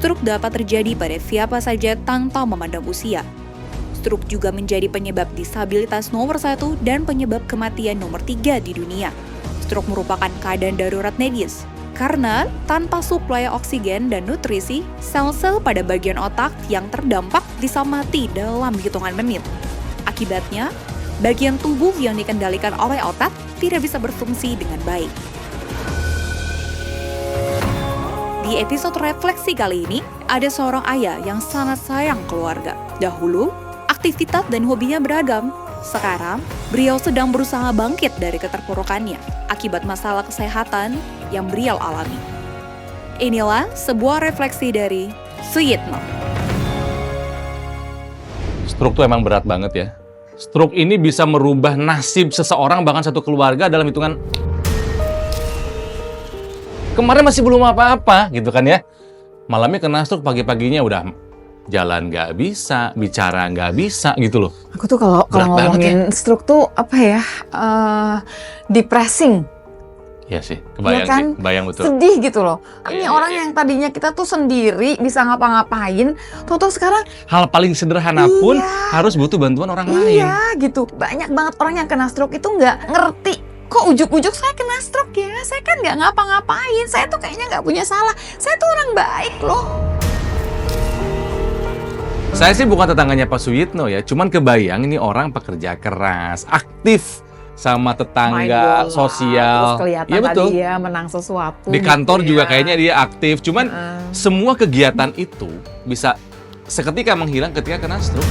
Stroke dapat terjadi pada siapa saja tanpa memandang usia. Stroke juga menjadi penyebab disabilitas nomor 1 dan penyebab kematian nomor 3 di dunia. Stroke merupakan keadaan darurat medis, karena tanpa suplai oksigen dan nutrisi, sel-sel pada bagian otak yang terdampak bisa mati dalam hitungan menit. Akibatnya, bagian tubuh yang dikendalikan oleh otak tidak bisa berfungsi dengan baik. Di episode refleksi kali ini, ada seorang ayah yang sangat sayang keluarga. Dahulu, aktivitas dan hobinya beragam. Sekarang, beliau sedang berusaha bangkit dari keterpurukannya akibat masalah kesehatan yang beliau alami. Inilah sebuah refleksi dari Suyitno. Stroke itu emang berat banget ya. Stroke ini bisa merubah nasib seseorang, bahkan satu keluarga dalam hitungan. Kemarin masih belum apa-apa gitu kan ya. Malamnya kena stroke, pagi-paginya udah jalan nggak bisa, bicara nggak bisa gitu loh. Aku tuh kalau ngomongin stroke tuh apa ya, depressing. Iya sih, kebayang ya kan? sih, kebayang betul. Sedih gitu loh. Ini Iya, orang iya. yang tadinya kita tuh sendiri bisa ngapa-ngapain, tahu-tahu sekarang Hal paling sederhana pun harus butuh bantuan orang lain. iya gitu. Banyak banget orang yang kena stroke itu nggak ngerti. Kok ujuk-ujuk saya kena stroke ya? Saya kan nggak ngapa-ngapain. Saya tuh kayaknya nggak punya salah. Saya tuh orang baik loh. Saya sih bukan tetangganya Pak Suyitno ya, cuman kebayang ini orang pekerja keras, aktif sama Main tetangga, bola, sosial. terus kelihatan Iya betul. tadi dia menang sesuatu. Di kantor gitu juga ya. kayaknya dia aktif, cuman semua kegiatan itu bisa seketika menghilang ketika kena stroke.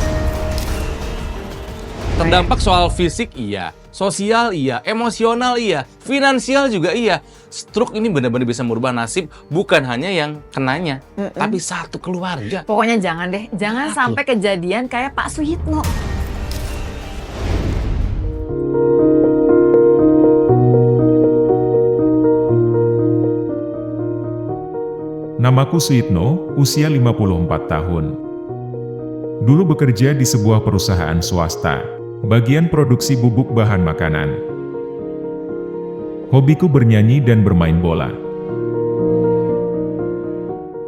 Terdampak soal fisik iya, sosial iya, emosional iya, finansial juga iya. Stroke ini benar-benar bisa merubah nasib bukan hanya yang kenanya, tapi satu keluarga. Pokoknya jangan deh, jangan sampai kejadian kayak Pak Suyitno. Namaku Suyitno, usia 54 tahun. Dulu bekerja di sebuah perusahaan swasta, bagian produksi bubuk bahan makanan. Hobiku bernyanyi dan bermain bola.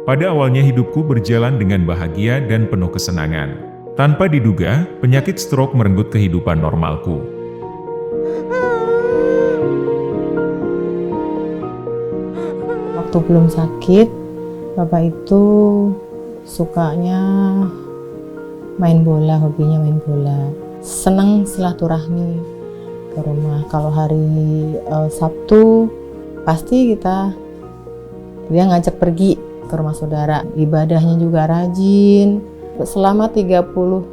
Pada awalnya hidupku berjalan dengan bahagia dan penuh kesenangan. Tanpa diduga, penyakit stroke merenggut kehidupan normalku. Waktu belum sakit, Bapak itu sukanya main bola, hobinya main bola. Senang silaturahmi ke rumah. Kalau hari Sabtu, pasti dia ngajak pergi ke rumah saudara. Ibadahnya juga rajin. Selama 30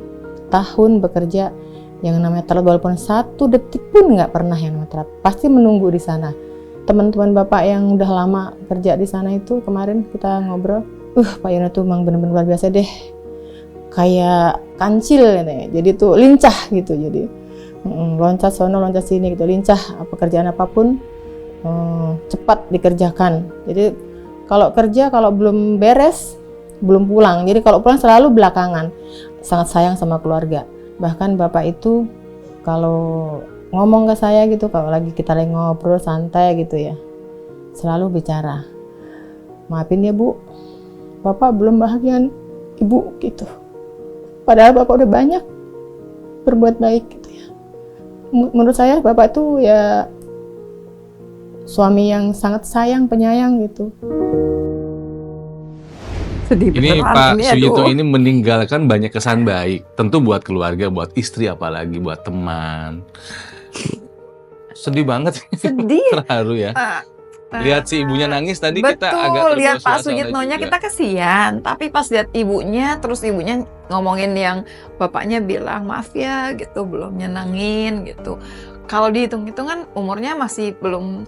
tahun bekerja, yang namanya telat walaupun 1 detik pun nggak pernah yang namanya telat. Pasti menunggu di sana. Teman-teman Bapak yang udah lama kerja di sana itu kemarin kita ngobrol, Pak Yono tuh emang bener-bener luar biasa deh, kayak kancil gitu. Jadi tuh lincah gitu, jadi loncat sono loncat sini gitu, lincah, pekerjaan apapun cepat dikerjakan. Jadi kalau kerja kalau belum beres belum pulang, jadi kalau pulang selalu belakangan. Sangat sayang sama keluarga. Bahkan Bapak itu kalau ngomong ke saya gitu, kalau kita lagi ngobrol santai gitu ya, selalu bicara, maafin ya Bu, Bapak belum bahagian Ibu gitu. Padahal Bapak udah banyak berbuat baik gitu ya. Menurut saya Bapak itu ya suami yang sangat sayang, penyayang gitu. Sedih Ini beneran Pak ini, Suyitno aduh. ini meninggalkan banyak kesan baik, tentu buat keluarga, buat istri, apalagi buat teman. Sedih banget. Sedih. Terharu ya. Lihat si ibunya nangis tadi, Betul, kita agak lihat terbawa Pak suasana Suyitnonya juga. kita kesian. Tapi pas lihat ibunya, terus ibunya ngomongin yang bapaknya bilang, maaf ya gitu, belum nyenengin gitu. Kalau dihitung-hitung kan umurnya masih belum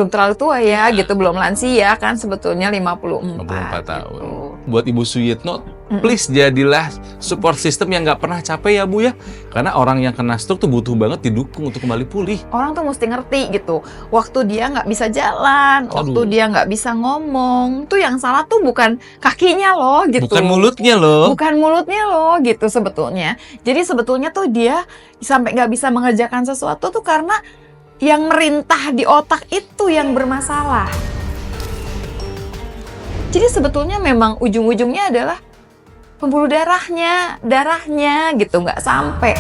terlalu tua ya gitu, belum lansia kan sebetulnya 54 54 tahun. gitu. Buat Ibu Suyitno, please jadilah support system yang nggak pernah capek ya Bu ya. Karena orang yang kena stroke tuh butuh banget didukung untuk kembali pulih. Orang tuh mesti ngerti gitu, waktu dia nggak bisa jalan, waktu Aduh. dia nggak bisa ngomong, tuh yang salah tuh bukan kakinya loh gitu. Bukan mulutnya loh. Bukan mulutnya loh gitu sebetulnya. Jadi sebetulnya tuh dia sampai nggak bisa mengerjakan sesuatu tuh karena yang merintah di otak itu yang bermasalah. Jadi sebetulnya memang ujung-ujungnya adalah pembuluh darahnya gitu, nggak sampai.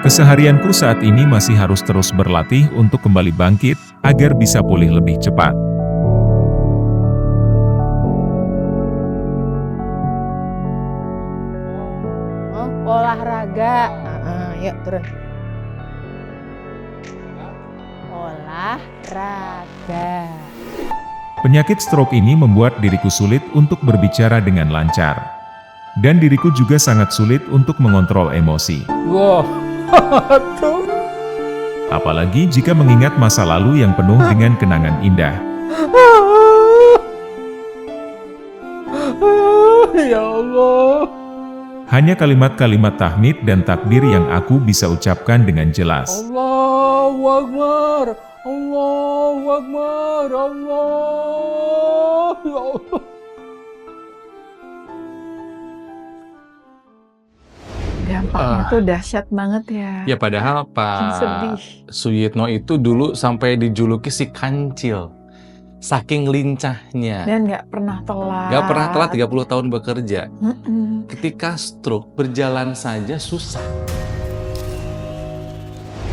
Keseharianku saat ini masih harus terus berlatih untuk kembali bangkit, agar bisa pulih lebih cepat. Oh, olahraga. Yuk turun. Olahraga. Penyakit stroke ini membuat diriku sulit untuk berbicara dengan lancar. Dan diriku juga sangat sulit untuk mengontrol emosi. Apalagi jika mengingat masa lalu yang penuh dengan kenangan indah. Ya Allah. Hanya kalimat-kalimat tahmid dan takbir yang aku bisa ucapkan dengan jelas. Allahu Akbar. Allahu Akbar. Allah. Ya Allah. Dampaknya tuh dahsyat banget ya. Ya padahal Bikin sedih. Pak Suyitno itu dulu sampai dijuluki si kancil. Saking lincahnya. Dan nggak pernah telat. Gak pernah telat 30 tahun bekerja. Mm-mm. Ketika stroke berjalan saja susah.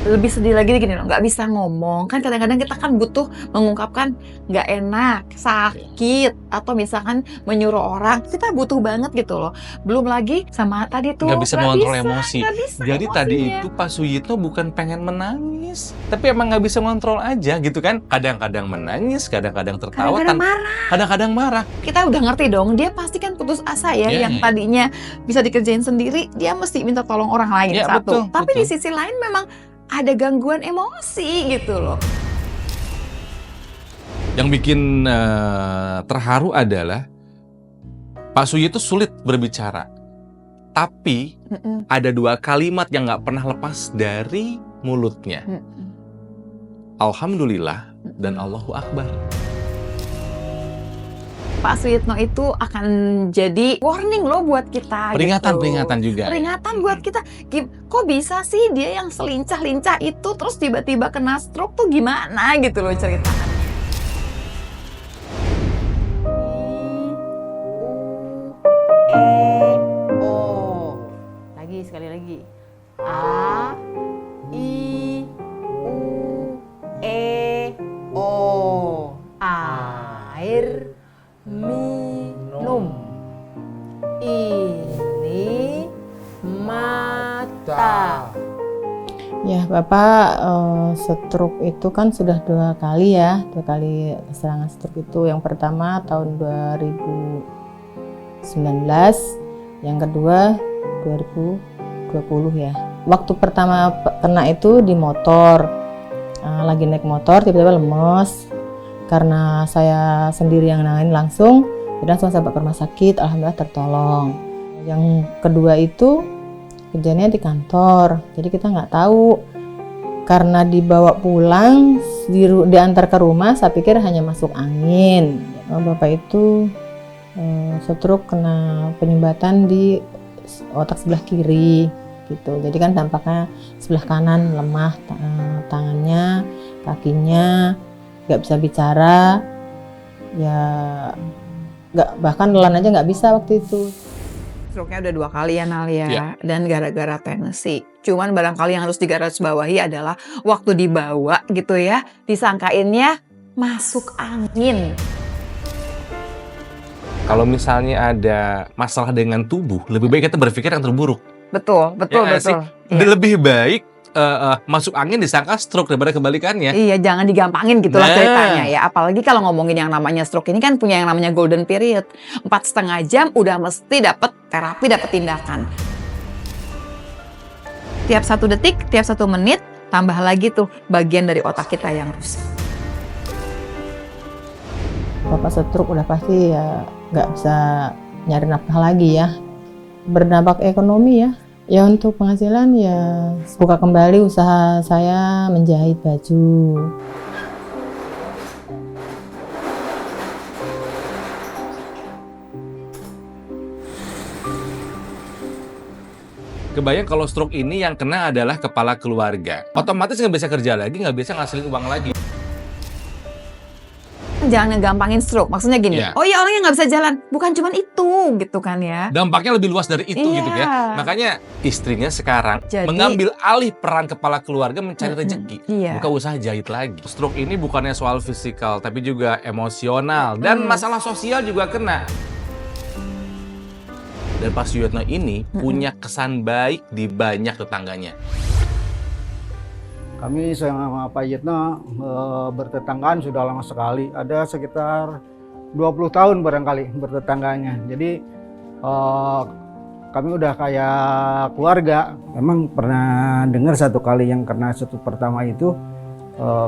Lebih sedih lagi gini loh, nggak bisa ngomong. Kan kadang-kadang kita kan butuh mengungkapkan nggak enak, sakit, atau misalkan menyuruh orang. Kita butuh banget gitu loh. Belum lagi sama tadi tuh Nggak bisa mengontrol emosi. nggak bisa Jadi tadi emosinya. itu Pak Suyitno bukan pengen menangis, tapi emang nggak bisa ngontrol aja gitu kan. Kadang-kadang menangis, kadang-kadang tertawa, Kadang-kadang marah. kadang-kadang marah. Kita udah ngerti dong, dia pasti kan putus asa ya. Iya, Yang iya. tadinya bisa dikerjain sendiri, dia mesti minta tolong orang lain. Iya, Satu. betul, Tapi betul. di sisi lain memang ada gangguan emosi gitu loh. Yang bikin terharu adalah Pak Suyitno sulit berbicara, tapi Mm-mm. ada 2 kalimat yang nggak pernah lepas dari mulutnya. Mm-mm. Alhamdulillah dan Allahu Akbar. Pak Suyitno itu akan jadi warning loh buat kita. Peringatan-peringatan gitu. juga. Peringatan buat kita. Kok bisa sih dia yang selincah-lincah itu terus tiba-tiba kena stroke tuh gimana gitu loh ceritanya. O. Lagi sekali lagi. A, I, U, E, O. Air minum. Ini mata. Ya, Bapak stroke itu kan sudah 2 kali ya, 2 kali serangan stroke itu. Yang pertama tahun 2019, yang kedua 2020 ya. Waktu pertama kena itu di motor, lagi naik motor tiba-tiba lemes. Karena saya sendiri yang nanganin langsung saya bawa ke rumah sakit, alhamdulillah tertolong. Yang kedua itu kejadiannya di kantor, jadi kita nggak tahu. Karena dibawa pulang, diantar ke rumah, saya pikir hanya masuk angin. Bapak itu stroke kena penyumbatan di otak sebelah kiri gitu. Jadi kan dampaknya sebelah kanan lemah, tangannya, kakinya, nggak bisa bicara, ya nggak, bahkan nelan aja nggak bisa waktu itu. Stroke-nya udah 2 kali ya Nalia, Ya. dan gara-gara tensi. Cuman barangkali yang harus digarisbawahi adalah waktu dibawa gitu ya, disangkainnya masuk angin. Kalau misalnya ada masalah dengan tubuh, lebih baik kita berpikir yang terburuk. Betul, betul, Ya nggak betul. sih? Iya. Lebih baik masuk angin disangka stroke daripada kebalikannya. Iya, jangan digampangin gitulah Nah. ceritanya ya. Apalagi kalau ngomongin yang namanya stroke ini kan punya yang namanya golden period. 4,5 jam udah mesti dapat terapi, dapat tindakan. Tiap 1 detik, tiap 1 menit, tambah lagi tuh bagian dari otak kita yang rusak. Bapak stroke udah pasti ya nggak bisa nyari nafkah lagi ya. Berdampak ekonomi ya. Ya untuk penghasilan ya buka kembali usaha saya menjahit baju. Kebayang kalau stroke ini yang kena adalah kepala keluarga. Otomatis nggak bisa kerja lagi, nggak bisa ngasilin uang lagi. Jangan ngegampangin stroke. Maksudnya gini, Iya. oh iya orangnya nggak bisa jalan. Bukan cuma itu gitu kan ya. Dampaknya lebih luas dari itu gitu Iya. ya. Makanya istrinya sekarang Jadi- mengambil alih peran kepala keluarga mencari rezeki. Iya. Buka usaha jahit lagi. Stroke ini bukannya soal fisikal, tapi juga emosional. Dan masalah sosial juga kena. Dan Pak Suyotno ini punya kesan baik di banyak tetangganya. Kami sama Pak Yitno bertetanggaan sudah lama sekali. Ada sekitar 20 tahun barangkali bertetangganya. Jadi kami udah kayak keluarga. Memang pernah dengar satu kali yang kena stroke pertama itu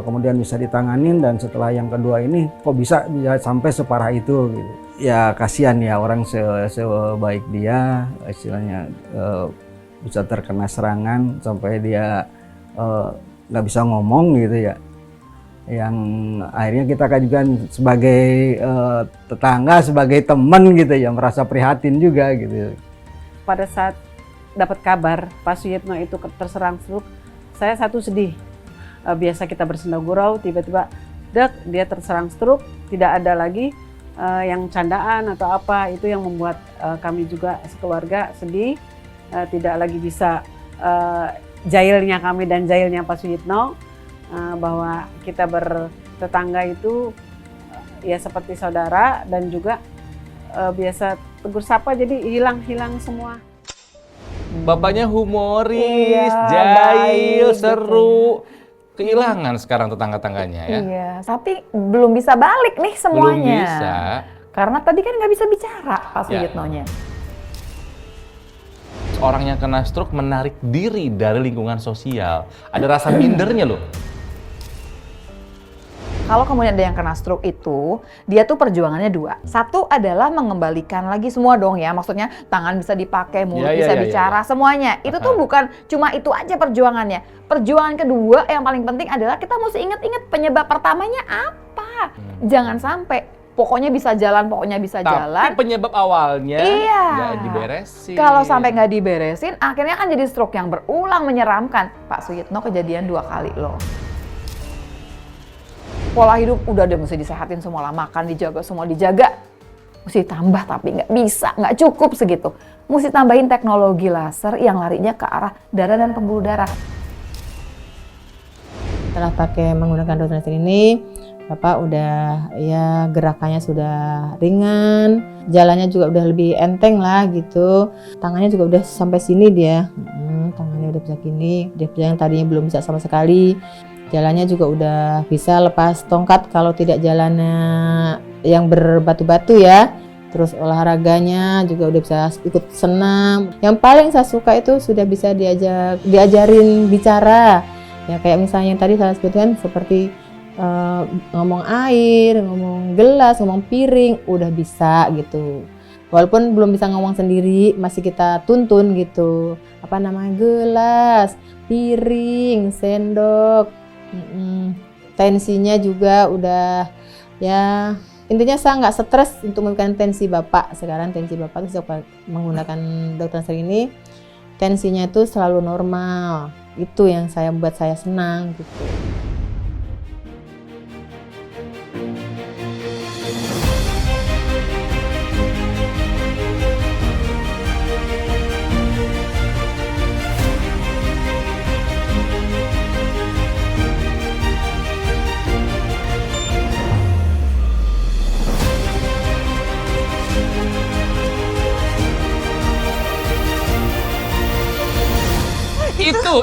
kemudian bisa ditanganin, dan setelah yang kedua ini kok bisa sampai separah itu gitu. Ya kasihan ya orang sebaik dia istilahnya bisa terkena serangan sampai dia nggak bisa ngomong gitu ya, yang akhirnya kita kajukan sebagai tetangga, sebagai teman gitu ya, merasa prihatin juga gitu. Pada saat dapat kabar Pak Suyitno itu terserang stroke, saya satu sedih. Biasa kita bersenda gurau, tiba-tiba dek dia terserang stroke, tidak ada lagi yang candaan atau apa, itu yang membuat kami juga sekeluarga sedih, tidak lagi bisa jailnya kami dan jailnya Pak Suyitno, bahwa kita bertetangga itu ya seperti saudara, dan juga biasa tegur sapa, jadi hilang semua. Bapaknya humoris, Iya, jahil, baik, seru. Kehilangan sekarang tetangga-tangganya ya. Iya, tapi belum bisa balik nih semuanya. Belum bisa. Karena tadi kan nggak bisa bicara Pak Ya. Suyitnonya. Orang yang kena stroke menarik diri dari lingkungan sosial. Ada rasa mindernya loh. Kalau kemudian ada yang kena stroke itu, dia tuh perjuangannya dua. Satu adalah mengembalikan lagi semua dong ya, maksudnya tangan bisa dipakai, mulut Ya, ya, bisa ya, bicara, ya. semuanya. Itu tuh bukan cuma itu aja perjuangannya. Perjuangan kedua yang paling penting adalah kita mesti ingat-ingat penyebab pertamanya apa. Jangan sampai pokoknya bisa jalan, pokoknya bisa jalan. Tapi penyebab awalnya Iya. nggak diberesin. Kalau sampai nggak diberesin, akhirnya kan jadi stroke yang berulang, menyeramkan. Pak Suyitno kejadian 2 kali loh. Pola hidup udah deh mesti disehatin semua lah, makan dijaga, semua dijaga. Mesti tambah tapi nggak bisa, nggak cukup segitu. Mesti tambahin teknologi laser yang larinya ke arah darah dan pembuluh darah. Setelah pakai menggunakan dokter ini, Bapak udah ya gerakannya sudah ringan, jalannya juga udah lebih enteng lah gitu. Tangannya juga udah sampai sini dia, tangannya udah bisa gini. Dia yang tadinya belum bisa sama sekali, jalannya juga udah bisa lepas tongkat kalau tidak jalannya yang berbatu-batu ya. Terus olahraganya juga udah bisa ikut senam. Yang paling saya suka itu sudah bisa diajarin bicara. Ya kayak misalnya yang tadi saya sebutkan seperti ngomong air, ngomong gelas, ngomong piring, udah bisa gitu. Walaupun belum bisa ngomong sendiri, masih kita tuntun gitu. Apa namanya, gelas, piring, sendok. Tensinya juga udah ya, intinya saya nggak stres untuk menurunkan tensi Bapak. Sekarang tensi Bapak itu menggunakan dokter ini, tensinya itu selalu normal. Itu yang buat saya senang gitu.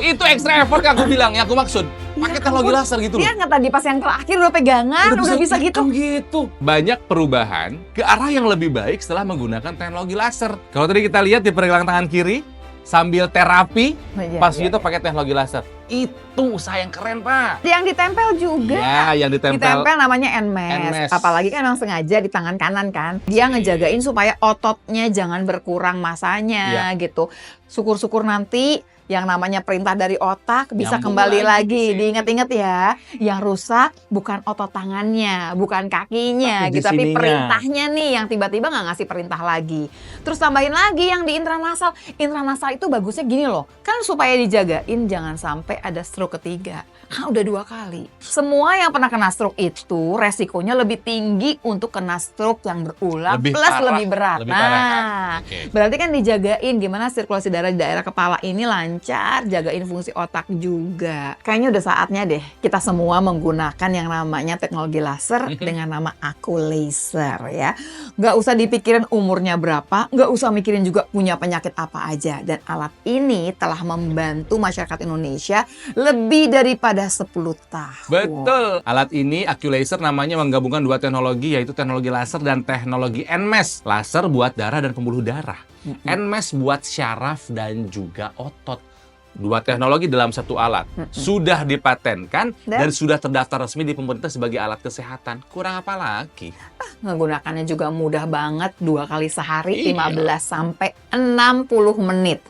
Itu extra effort yang aku bilang, yang aku maksud. Pakai teknologi laser gitu loh. Dia nggak tadi pas yang terakhir udah pegangan, udah bisa gitu. gitu. Banyak perubahan ke arah yang lebih baik setelah menggunakan teknologi laser. Kalau tadi kita lihat di pergelangan tangan kiri, sambil terapi, Pak Suyitno pakai teknologi laser. Itu usaha yang keren, Pak. Yang ditempel juga. Ya, yang ditempel. Ditempel namanya NMES. NMES. Apalagi kan memang sengaja di tangan kanan kan. Dia ngejagain supaya ototnya jangan berkurang masanya gitu. Syukur-syukur nanti Yang namanya perintah dari otak bisa Nyambung kembali lagi lagi. sih. Diingat-ingat ya. Yang rusak bukan otot tangannya, bukan kakinya, Tapi di gitu. Tapi sininya. perintahnya nih yang tiba-tiba nggak ngasih perintah lagi. Terus tambahin lagi yang di intranasal. Intranasal itu bagusnya gini loh. Kan supaya dijagain jangan sampai ada stroke ketiga. Kan udah 2 kali. Semua yang pernah kena stroke itu resikonya lebih tinggi untuk kena stroke yang berulang Lebih plus parah. lebih berat. Lebih parah, kan? Nah, Oke. berarti kan dijagain gimana sirkulasi darah di daerah kepala ini lancar, jagain fungsi otak juga. Kayaknya udah saatnya deh kita semua menggunakan yang namanya teknologi laser dengan nama Aku Laser ya. Nggak usah dipikirin umurnya berapa, nggak usah mikirin juga punya penyakit apa aja. Dan alat ini telah membantu masyarakat Indonesia lebih daripada 10 tahun. Betul. Alat ini Acculaser namanya menggabungkan 2 teknologi yaitu teknologi laser dan teknologi NMES. Laser buat darah dan pembuluh darah. NMES buat syaraf dan juga otot. 2 teknologi dalam 1 alat. Sudah dipatenkan dan sudah terdaftar resmi di pemerintah sebagai alat kesehatan. Kurang apa lagi? Menggunakannya juga mudah banget, 2 kali sehari, Iya. 15 sampai 60 menit.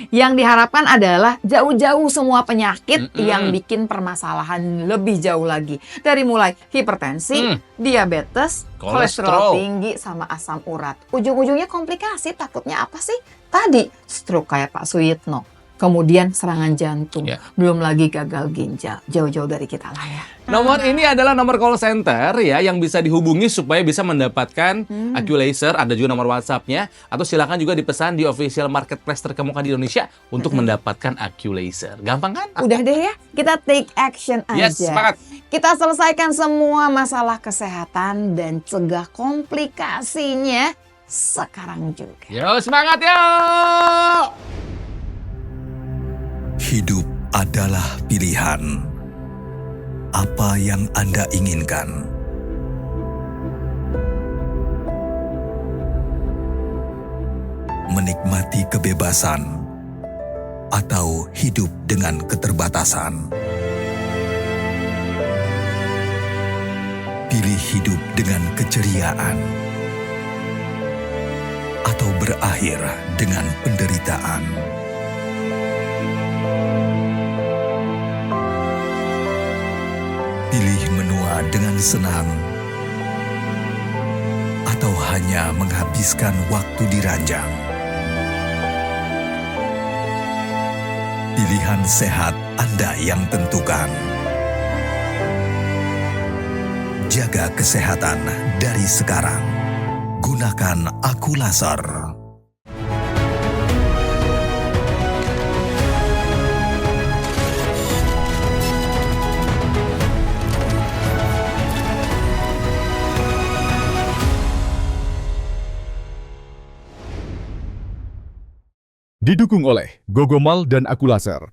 Yang diharapkan adalah jauh-jauh semua penyakit yang bikin permasalahan lebih jauh lagi. Dari mulai hipertensi, diabetes, kolesterol tinggi, sama asam urat. Ujung-ujungnya komplikasi, takutnya apa sih? Tadi stroke kayak Pak Suyitno. Kemudian serangan jantung, Ya. belum lagi gagal ginjal. Jauh-jauh dari kita lah ya. Nomor ini adalah nomor call center ya yang bisa dihubungi supaya bisa mendapatkan Acculaser. Ada juga nomor WhatsApp-nya atau silakan juga dipesan di official marketplace terkemuka di Indonesia untuk mendapatkan Acculaser. Gampang kan? Udah deh ya, kita take action aja. Yes, semangat. Kita selesaikan semua masalah kesehatan dan cegah komplikasinya sekarang juga. Yo, semangat yuk! Hidup adalah pilihan. Apa yang Anda inginkan? Menikmati kebebasan atau hidup dengan keterbatasan? Pilih hidup dengan keceriaan atau berakhir dengan penderitaan. Pilih menua dengan senang atau hanya menghabiskan waktu di ranjang. Pilihan sehat Anda yang tentukan. Jaga kesehatan dari sekarang. Gunakan Aku Laser. Didukung oleh Gogomal dan Aku Laser.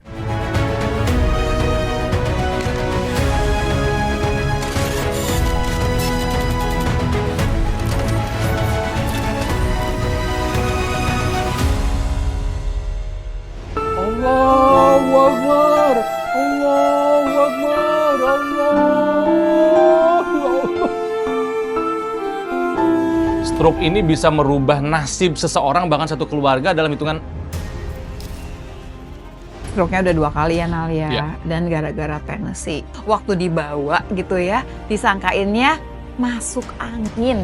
Allahu Akbar, Allahu Akbar, Stroke ini bisa merubah nasib seseorang bahkan satu keluarga dalam hitungan. Stroke-nya udah 2 kali ya Nalia, Ya. dan gara-gara tensi. Waktu dibawa gitu ya, disangkainnya masuk angin.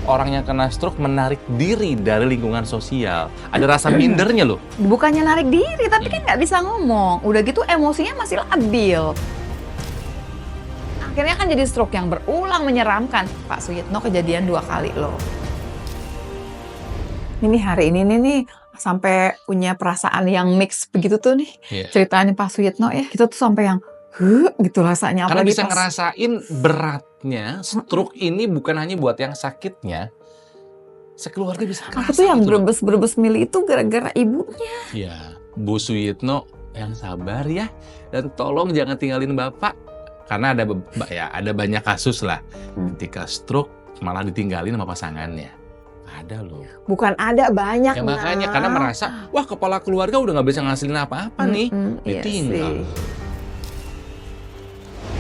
Orang yang kena stroke menarik diri dari lingkungan sosial. Ada rasa mindernya loh. Bukannya narik diri, tapi kan nggak bisa ngomong. Udah gitu emosinya masih labil. Akhirnya kan jadi stroke yang berulang menyeramkan. Pak Suyitno kejadian 2 kali loh. Ini hari ini nih sampai punya perasaan yang mix begitu tuh nih. Iya. Ceritanya Pak Suyitno ya. Kita tuh sampai yang gitu rasanya. Karena apalagi bisa pas- ngerasain beratnya stroke ini bukan hanya buat yang sakitnya. Sekeluarga bisa Aku ngerasa tuh yang gitu loh. berebes milih itu gara-gara ibunya. Ya, Bu Suyitno yang sabar ya. Dan tolong jangan tinggalin Bapak. Karena ada banyak kasus lah. Ketika stroke malah ditinggalin sama pasangannya. Ada loh. Bukan ada banyak. Ya makanya Nak. karena merasa, wah kepala keluarga udah nggak bisa ngasilin apa-apa nih. Iya Ditinggal. sih.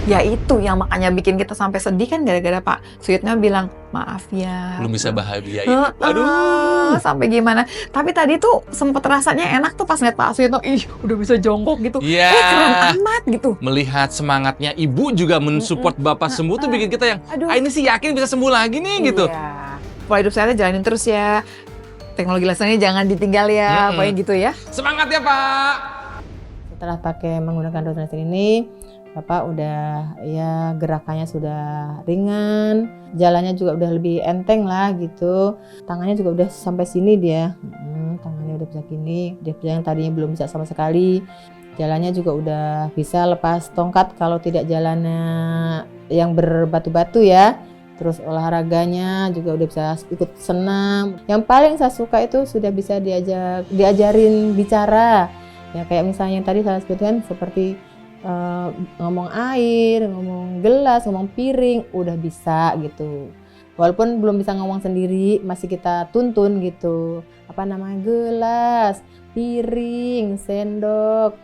Ya itu yang makanya bikin kita sampai sedih kan gara-gara Pak Suyitno bilang, maaf ya. Belum bisa bahagiain. Aduh, sampai gimana. Tapi tadi tuh sempet rasanya enak tuh pas lihat Pak Suyitno, ih udah bisa jongkok gitu. Iya. Keren amat gitu. Melihat semangatnya ibu juga mensupport bapak sembuh tuh bikin kita yang, ini sih yakin bisa sembuh lagi nih gitu. Iya. Pola hidup sehatnya jalanin terus ya. Teknologi laser ini jangan ditinggal ya, pokoknya gitu ya. Semangat ya Pak. Setelah pakai menggunakan dokter laser ini, Bapak udah ya gerakannya sudah ringan, jalannya juga udah lebih enteng lah gitu. Tangannya juga udah sampai sini dia, tangannya udah bisa gini. Dia yang tadinya belum bisa sama sekali, jalannya juga udah bisa lepas tongkat kalau tidak jalannya yang berbatu-batu ya. Terus olahraganya juga udah bisa ikut senam. Yang paling saya suka itu sudah bisa diajarin bicara. Ya kayak misalnya yang tadi saya sebutkan seperti ngomong air, ngomong gelas, ngomong piring, udah bisa gitu. Walaupun belum bisa ngomong sendiri, masih kita tuntun gitu. Apa namanya, gelas, piring, sendok.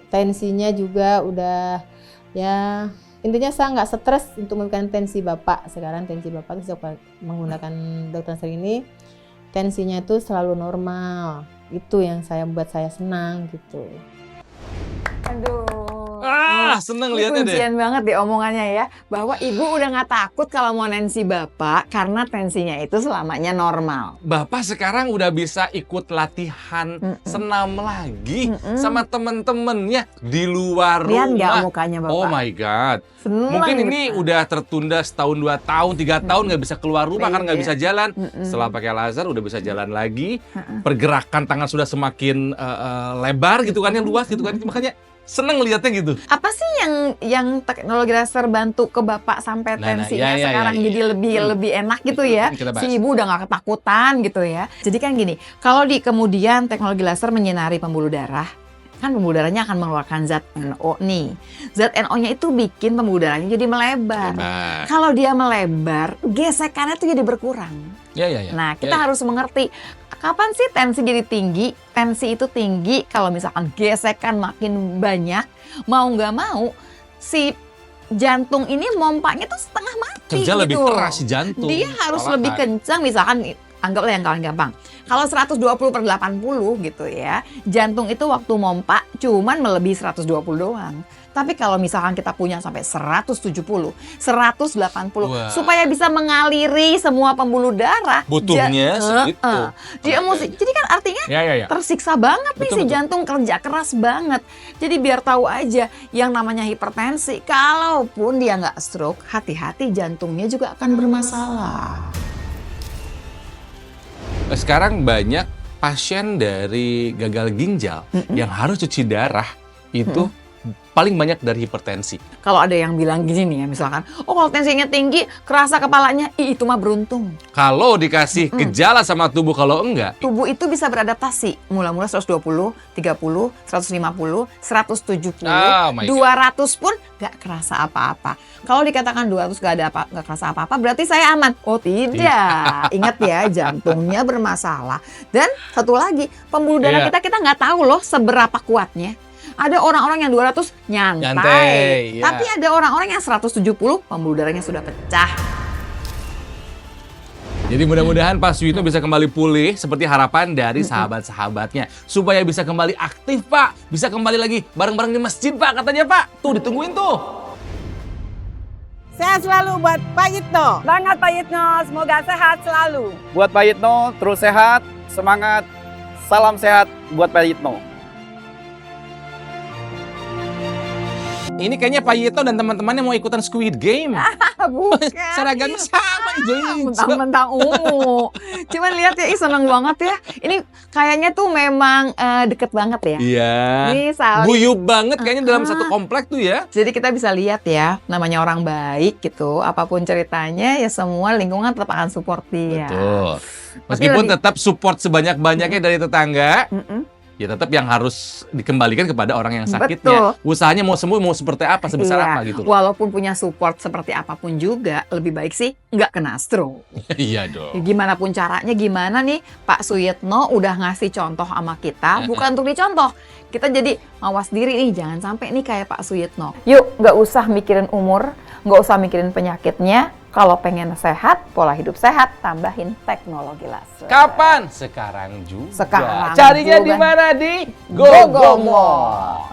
Tensinya juga udah ya, intinya saya nggak stres untuk memberikan tensi Bapak. Sekarang tensi Bapak itu menggunakan dokter laser ini, tensinya itu selalu normal. Itu yang buat saya senang gitu. Aduh. Seneng Ini liatnya deh. kuncian banget deh omongannya ya. Bahwa ibu udah nggak takut kalau mau tensi bapak karena tensinya itu selamanya normal. Bapak sekarang udah bisa ikut latihan senam lagi sama temen-temennya di luar Lihat rumah. nggak mukanya bapak? Oh my God. Seneng Mungkin gitu. ini udah tertunda setahun, 2 tahun, 3 tahun nggak bisa keluar rumah karena nggak bisa jalan. Setelah pakai laser udah bisa jalan lagi. Pergerakan tangan sudah semakin lebar gitu kan, yang luas gitu kan. Makanya seneng lihatnya gitu. Apa sih yang teknologi laser bantu ke bapak sampai tensinya sekarang jadi lebih enak gitu ya? Kita bahas. Si ibu udah nggak ketakutan gitu ya. Jadi kan gini, kalau di kemudian teknologi laser menyinari pembuluh darah, kan pembuluh darahnya akan mengeluarkan zat NO nih. Zat NO-nya itu bikin pembuluh darahnya jadi melebar. Kalau dia melebar, gesekannya tuh jadi berkurang. Nah, kita harus mengerti kapan sih tensi jadi tinggi. Tensi itu tinggi kalau misalkan gesekan makin banyak, mau nggak mau si jantung ini mompanya tuh setengah mati. Kerja gitu. lebih keras si jantung. Dia harus lebih kencang, misalkan anggaplah yang paling gampang. Kalau 120/80 gitu ya, jantung itu waktu mompa cuman melebihi 120 doang. Tapi kalau misalkan kita punya sampai 170, 180, supaya bisa mengaliri semua pembuluh darah. Butuhnya segitu. Dia mesti, jadi kan artinya tersiksa banget nih si jantung, kerja keras banget. Jadi biar tahu aja yang namanya hipertensi, kalaupun dia nggak stroke, hati-hati jantungnya juga akan bermasalah. Sekarang banyak pasien dari gagal ginjal yang harus cuci darah itu paling banyak dari hipertensi. Kalau ada yang bilang gini nih ya, misalkan, oh kalau tensinya tinggi, kerasa kepalanya, itu mah beruntung. Kalau dikasih gejala sama tubuh, kalau enggak, tubuh itu bisa beradaptasi. Mula-mula 120, 30, 150, 170, 200 pun nggak kerasa apa-apa. Kalau dikatakan 200 nggak kerasa apa-apa, berarti saya aman. Oh tidak, ingat ya, jantungnya bermasalah. Dan satu lagi, pembuluh darah kita nggak tahu loh seberapa kuatnya. Ada orang-orang yang 200 nyantai. Tapi ada orang-orang yang 170 pembuluh darahnya sudah pecah. Jadi mudah-mudahan Pak Suyitno bisa kembali pulih seperti harapan dari sahabat-sahabatnya. Supaya bisa kembali aktif Pak. Bisa kembali lagi bareng-bareng di masjid Pak katanya Pak. Tuh ditungguin tuh. Sehat selalu buat Pak Yitno. Semangat Pak Yitno, semoga sehat selalu. Buat Pak Yitno terus sehat, semangat. Salam sehat buat Pak Yitno. Ini kayaknya Pak Yitno dan teman-temannya mau ikutan Squid Game. Bukan. Seragamnya sama hijau-hijau. Mentang-mentang ungu. Cuman lihat ya, seneng banget ya. Ini kayaknya tuh memang deket banget ya. Iya. Ini saling guyup banget kayaknya dalam satu komplek tuh ya. Jadi kita bisa lihat ya, namanya orang baik gitu. Apapun ceritanya ya semua lingkungan tetap akan support dia. Betul. Meskipun tetap support sebanyak-banyaknya dari tetangga. ya tetap yang harus dikembalikan kepada orang yang sakitnya. Betul. Usahanya mau sembuh mau seperti apa, sebesar Iya, apa gitu. walaupun punya support seperti apapun juga, lebih baik sih nggak kena stroke. Iya dong. Ya, gimana pun caranya, gimana nih Pak Suyitno udah ngasih contoh sama kita, bukan untuk dicontoh. Kita jadi mawas diri nih, jangan sampai nih kayak Pak Suyitno. Yuk, nggak usah mikirin umur, nggak usah mikirin penyakitnya. Kalau pengen sehat, pola hidup sehat, tambahin teknologi laser. Kapan? Sekarang juga. Sekarang Carinya juga. di mana? Di Gogomol.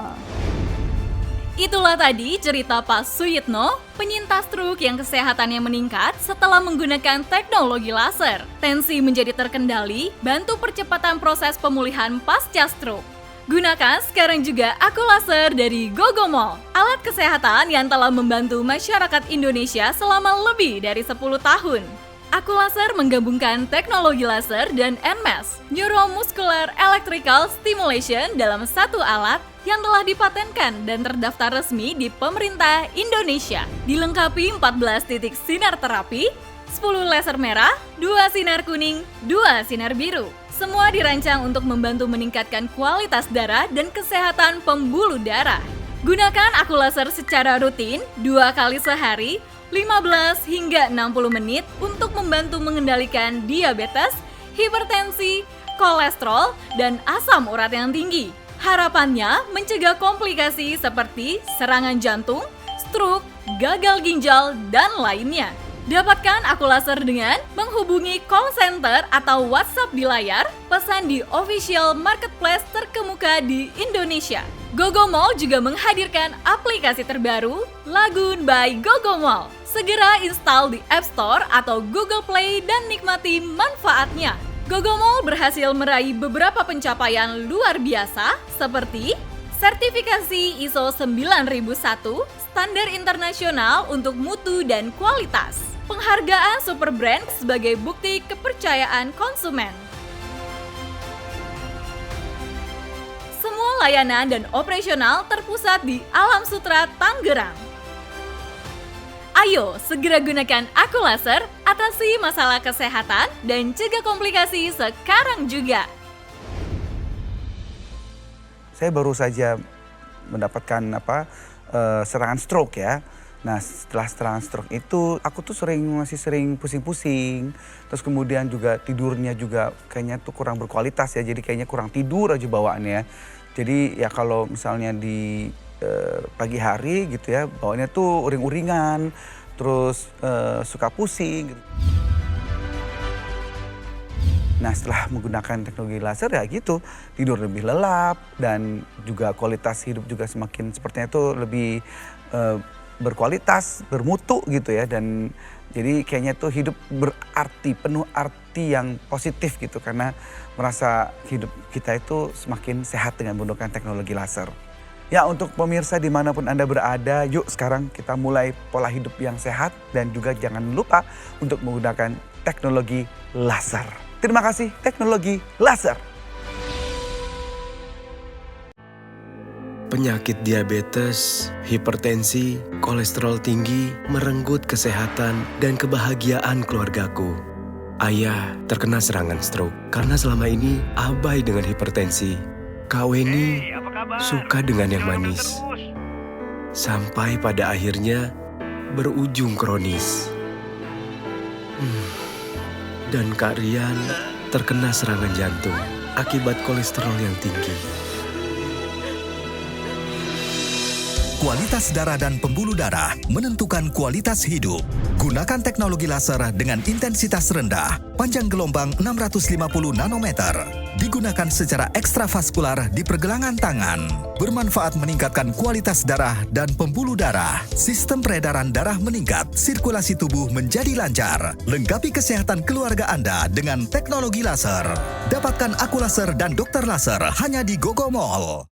Itulah tadi cerita Pak Suyitno, penyintas stroke yang kesehatannya meningkat setelah menggunakan teknologi laser. Tensi menjadi terkendali, bantu percepatan proses pemulihan pasca stroke. Gunakan sekarang juga Aku Laser dari Gogomol, alat kesehatan yang telah membantu masyarakat Indonesia selama lebih dari 10 tahun. Aku Laser menggabungkan teknologi laser dan NMES, Neuromuscular Electrical Stimulation dalam satu alat yang telah dipatenkan dan terdaftar resmi di pemerintah Indonesia. Dilengkapi 14 titik sinar terapi, 10 laser merah, 2 sinar kuning, 2 sinar biru. Semua dirancang untuk membantu meningkatkan kualitas darah dan kesehatan pembuluh darah. Gunakan Aku Laser secara rutin 2 kali sehari, 15 hingga 60 menit untuk membantu mengendalikan diabetes, hipertensi, kolesterol, dan asam urat yang tinggi. Harapannya mencegah komplikasi seperti serangan jantung, stroke, gagal ginjal, dan lainnya. Dapatkan Aku Laser dengan menghubungi call center atau WhatsApp di layar, pesan di official marketplace terkemuka di Indonesia. Gogomol juga menghadirkan aplikasi terbaru, Lagoon by Gogomol. Segera install di App Store atau Google Play dan nikmati manfaatnya. Gogomol berhasil meraih beberapa pencapaian luar biasa seperti sertifikasi ISO 9001, standar internasional untuk mutu dan kualitas. Penghargaan Super Brand sebagai bukti kepercayaan konsumen. Semua layanan dan operasional terpusat di Alam Sutra, Tangerang. Ayo, segera gunakan Aku Laser, atasi masalah kesehatan, dan cegah komplikasi sekarang juga. Saya baru saja mendapatkan serangan stroke ya. Nah, setelah serangan stroke itu aku tuh masih sering pusing-pusing. Terus kemudian juga tidurnya juga kayaknya tuh kurang berkualitas ya. Jadi kayaknya kurang tidur aja bawaannya. Jadi ya kalau misalnya di pagi hari gitu ya, bawaannya tuh uring-uringan, terus suka pusing gitu. Nah, setelah menggunakan teknologi laser ya gitu, tidur lebih lelap dan juga kualitas hidup juga semakin sepertinya itu lebih berkualitas, bermutu gitu ya. Dan jadi kayaknya tuh hidup berarti, penuh arti yang positif gitu karena merasa hidup kita itu semakin sehat dengan menggunakan teknologi laser. Ya, untuk pemirsa dimanapun Anda berada, yuk sekarang kita mulai pola hidup yang sehat dan juga jangan lupa untuk menggunakan teknologi laser. Terima kasih teknologi laser. Penyakit diabetes, hipertensi, kolesterol tinggi merenggut kesehatan dan kebahagiaan keluargaku. Ayah terkena serangan stroke karena selama ini abai dengan hipertensi. Kak Weni suka dengan yang manis. Sampai pada akhirnya berujung kronis. Dan Kak Rian terkena serangan jantung akibat kolesterol yang tinggi. Kualitas darah dan pembuluh darah menentukan kualitas hidup. Gunakan teknologi laser dengan intensitas rendah, panjang gelombang 650 nanometer. Digunakan secara ekstravaskular di pergelangan tangan. Bermanfaat meningkatkan kualitas darah dan pembuluh darah. Sistem peredaran darah meningkat, sirkulasi tubuh menjadi lancar. Lengkapi kesehatan keluarga Anda dengan teknologi laser. Dapatkan Aku Laser dan Dokter Laser hanya di Gogomol.